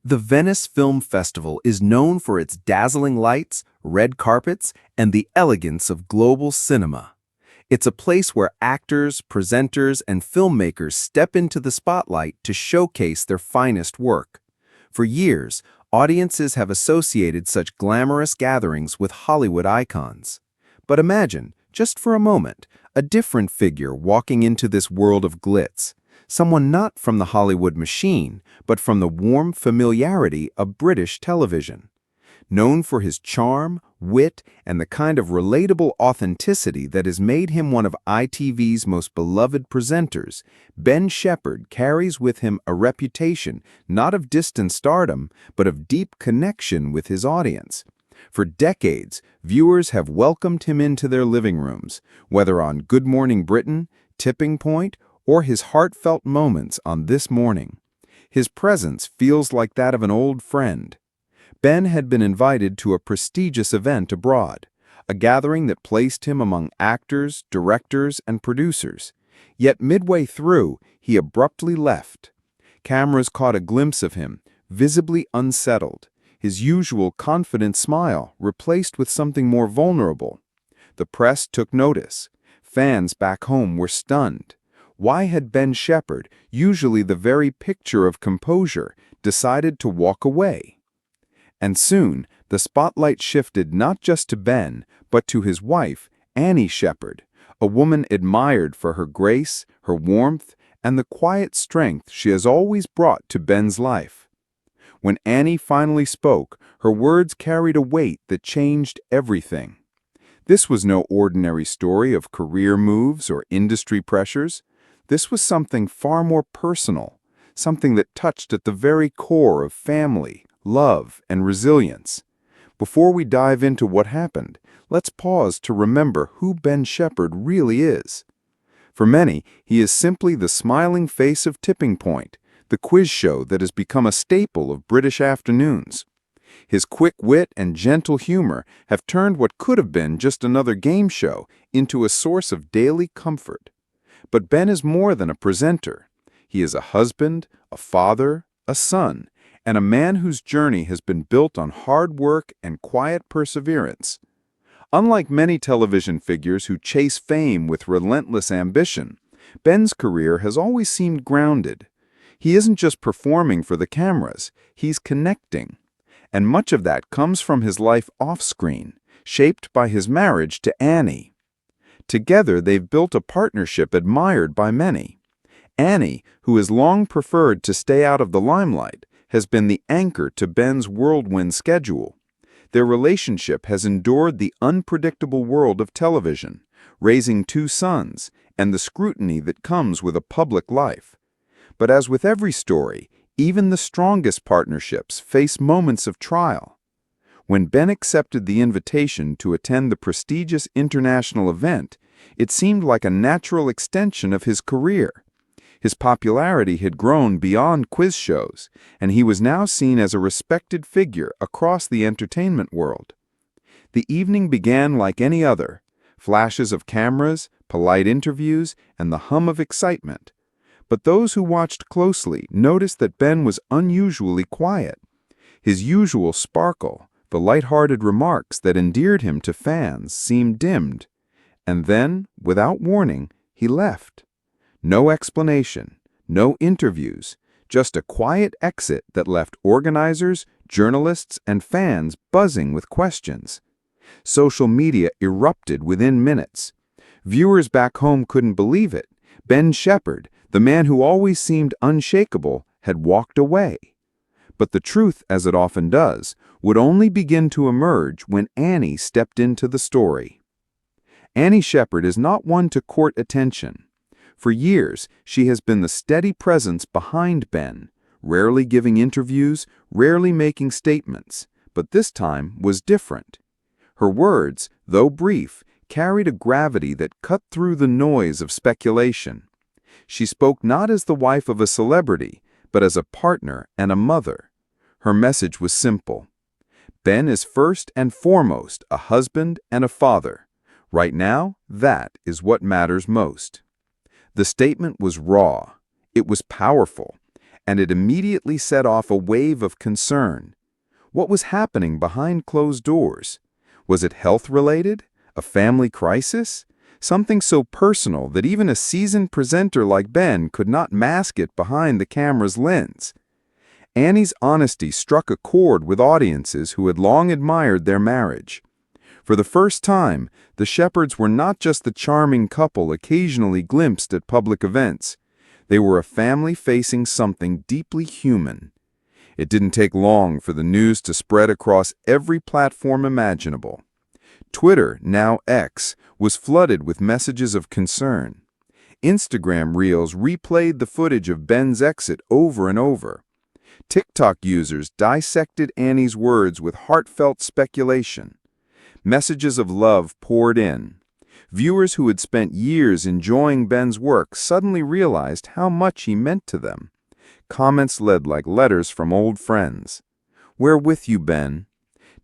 The Venice Film Festival is known for its dazzling lights, red carpets, and the elegance of global cinema. It's a place where actors, presenters, and filmmakers step into the spotlight to showcase their finest work. For years, audiences have associated such glamorous gatherings with Hollywood icons. But imagine, just for a moment, a different figure walking into this world of glitz. Someone not from the Hollywood machine, but from the warm familiarity of British television. Known for his charm, wit, and the kind of relatable authenticity that has made him one of ITV's most beloved presenters, Ben Shephard carries with him a reputation not of distant stardom, but of deep connection with his audience. For decades, viewers have welcomed him into their living rooms, whether on Good Morning Britain, Tipping Point, or his heartfelt moments on This Morning. His presence feels like that of an old friend. Ben had been invited to a prestigious event abroad, a gathering that placed him among actors, directors, and producers. Yet midway through, he abruptly left. Cameras caught a glimpse of him, visibly unsettled, his usual confident smile replaced with something more vulnerable. The press took notice. Fans back home were stunned. Why had Ben Shephard, usually the very picture of composure, decided to walk away? And soon, the spotlight shifted not just to Ben, but to his wife, Annie Shephard, a woman admired for her grace, her warmth, and the quiet strength she has always brought to Ben's life. When Annie finally spoke, her words carried a weight that changed everything. This was no ordinary story of career moves or industry pressures. This was something far more personal, something that touched at the very core of family, love, and resilience. Before we dive into what happened, let's pause to remember who Ben Shephard really is. For many, he is simply the smiling face of Tipping Point, the quiz show that has become a staple of British afternoons. His quick wit and gentle humor have turned what could have been just another game show into a source of daily comfort. But Ben is more than a presenter. He is a husband, a father, a son, and a man whose journey has been built on hard work and quiet perseverance. Unlike many television figures who chase fame with relentless ambition, Ben's career has always seemed grounded. He isn't just performing for the cameras, he's connecting. And much of that comes from his life off-screen, shaped by his marriage to Annie. Together, they've built a partnership admired by many. Annie, who has long preferred to stay out of the limelight, has been the anchor to Ben's whirlwind schedule. Their relationship has endured the unpredictable world of television, raising two sons, and the scrutiny that comes with a public life. But as with every story, even the strongest partnerships face moments of trial. When Ben accepted the invitation to attend the prestigious international event, it seemed like a natural extension of his career. His popularity had grown beyond quiz shows, and he was now seen as a respected figure across the entertainment world. The evening began like any other, flashes of cameras, polite interviews, and the hum of excitement. But those who watched closely noticed that Ben was unusually quiet. His usual sparkle, the light-hearted remarks that endeared him to fans, seemed dimmed. And then, without warning, he left. No explanation, no interviews, just a quiet exit that left organizers, journalists, and fans buzzing with questions. Social media erupted within minutes. Viewers back home couldn't believe it. Ben Shephard, the man who always seemed unshakable, had walked away. But the truth, as it often does, would only begin to emerge when Annie stepped into the story. Annie Shephard is not one to court attention. For years, she has been the steady presence behind Ben, rarely giving interviews, rarely making statements, but this time was different. Her words, though brief, carried a gravity that cut through the noise of speculation. She spoke not as the wife of a celebrity, but as a partner and a mother. Her message was simple. Ben is first and foremost a husband and a father. Right now, that is what matters most. The statement was raw. It was powerful. and it immediately set off a wave of concern. What was happening behind closed doors? Was it health-related? A family crisis? Something so personal that even a seasoned presenter like Ben could not mask it behind the camera's lens. Annie's honesty struck a chord with audiences who had long admired their marriage. For the first time, the Shephards were not just the charming couple occasionally glimpsed at public events. They were a family facing something deeply human. It didn't take long for the news to spread across every platform imaginable. Twitter, now X, was flooded with messages of concern. Instagram Reels replayed the footage of Ben's exit over and over. TikTok users dissected Annie's words with heartfelt speculation. Messages of love poured in. Viewers who had spent years enjoying Ben's work suddenly realized how much he meant to them. Comments led like letters from old friends. "We're with you, Ben.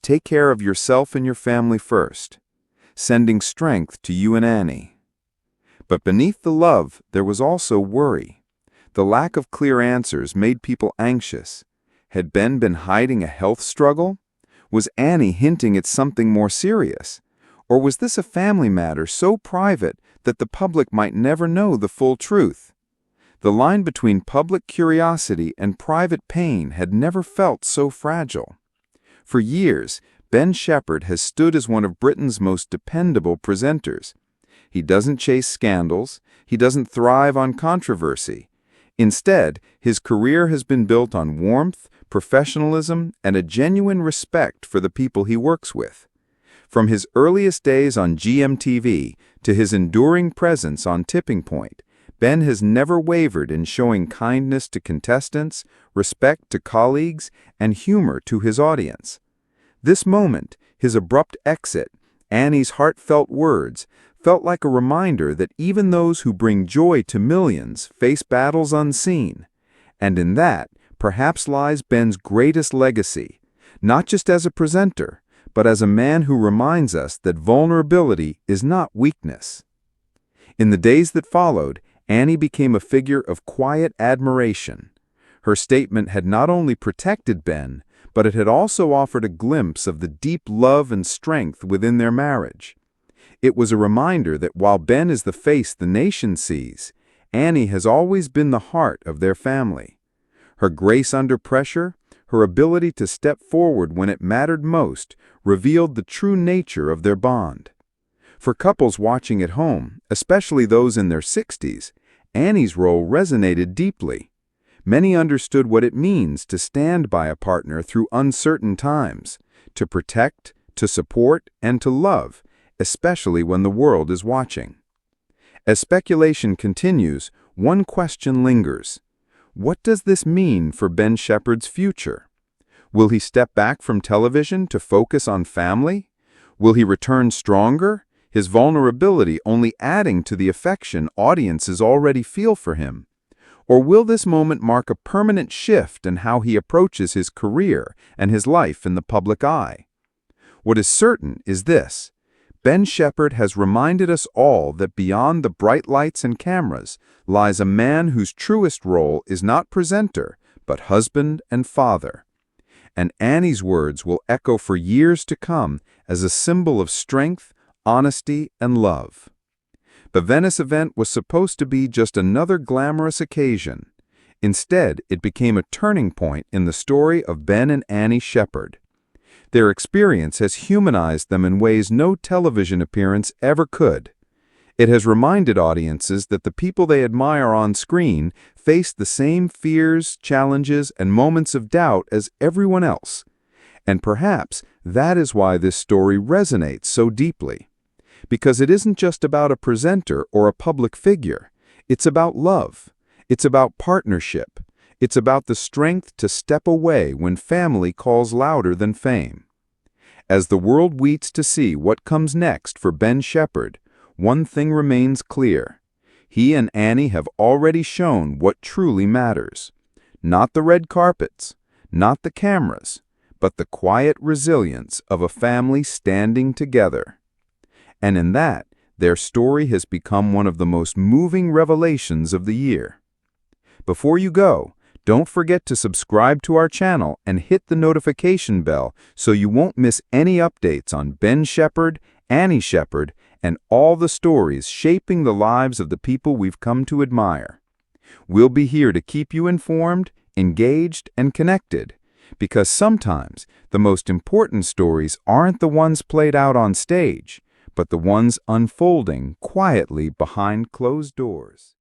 Take care of yourself and your family first. Sending strength to you and Annie." But beneath the love, there was also worry. The lack of clear answers made people anxious. Had Ben been hiding a health struggle? Was Annie hinting at something more serious? Or was this a family matter so private that the public might never know the full truth? The line between public curiosity and private pain had never felt so fragile. For years, Ben Shephard has stood as one of Britain's most dependable presenters. He doesn't chase scandals. He doesn't thrive on controversy. Instead, his career has been built on warmth, professionalism, and a genuine respect for the people he works with. From his earliest days on GMTV to his enduring presence on Tipping Point, Ben has never wavered in showing kindness to contestants, respect to colleagues, and humor to his audience. This moment, his abrupt exit, Annie's heartfelt words, felt like a reminder that even those who bring joy to millions face battles unseen. And in that, perhaps lies Ben's greatest legacy, not just as a presenter, but as a man who reminds us that vulnerability is not weakness. In the days that followed, Annie became a figure of quiet admiration. Her statement had not only protected Ben, but it had also offered a glimpse of the deep love and strength within their marriage. It was a reminder that while Ben is the face the nation sees, Annie has always been the heart of their family. Her grace under pressure, her ability to step forward when it mattered most, revealed the true nature of their bond. For couples watching at home, especially those in their 60s, Annie's role resonated deeply. Many understood what it means to stand by a partner through uncertain times, to protect, to support, and to love, especially when the world is watching. As speculation continues, one question lingers. What does this mean for Ben Shephard's future? Will he step back from television to focus on family? Will he return stronger, his vulnerability only adding to the affection audiences already feel for him? Or will this moment mark a permanent shift in how he approaches his career and his life in the public eye? What is certain is this: Ben Shephard has reminded us all that beyond the bright lights and cameras lies a man whose truest role is not presenter, but husband and father. And Annie's words will echo for years to come as a symbol of strength, honesty, and love. The Venice event was supposed to be just another glamorous occasion. Instead, it became a turning point in the story of Ben and Annie Shephard. Their experience has humanized them in ways no television appearance ever could. It has reminded audiences that the people they admire on screen face the same fears, challenges, and moments of doubt as everyone else. And perhaps that is why this story resonates so deeply. Because it isn't just about a presenter or a public figure. It's about love. It's about partnership. It's about the strength to step away when family calls louder than fame. As the world waits to see what comes next for Ben Shephard, one thing remains clear. He and Annie have already shown what truly matters. Not the red carpets, not the cameras, but the quiet resilience of a family standing together. And in that, their story has become one of the most moving revelations of the year. Before you go, Don't forget to subscribe to our channel and hit the notification bell so you won't miss any updates on Ben Shephard, Annie Shephard, and all the stories shaping the lives of the people we've come to admire. We'll be here to keep you informed, engaged, and connected, because sometimes the most important stories aren't the ones played out on stage, but the ones unfolding quietly behind closed doors.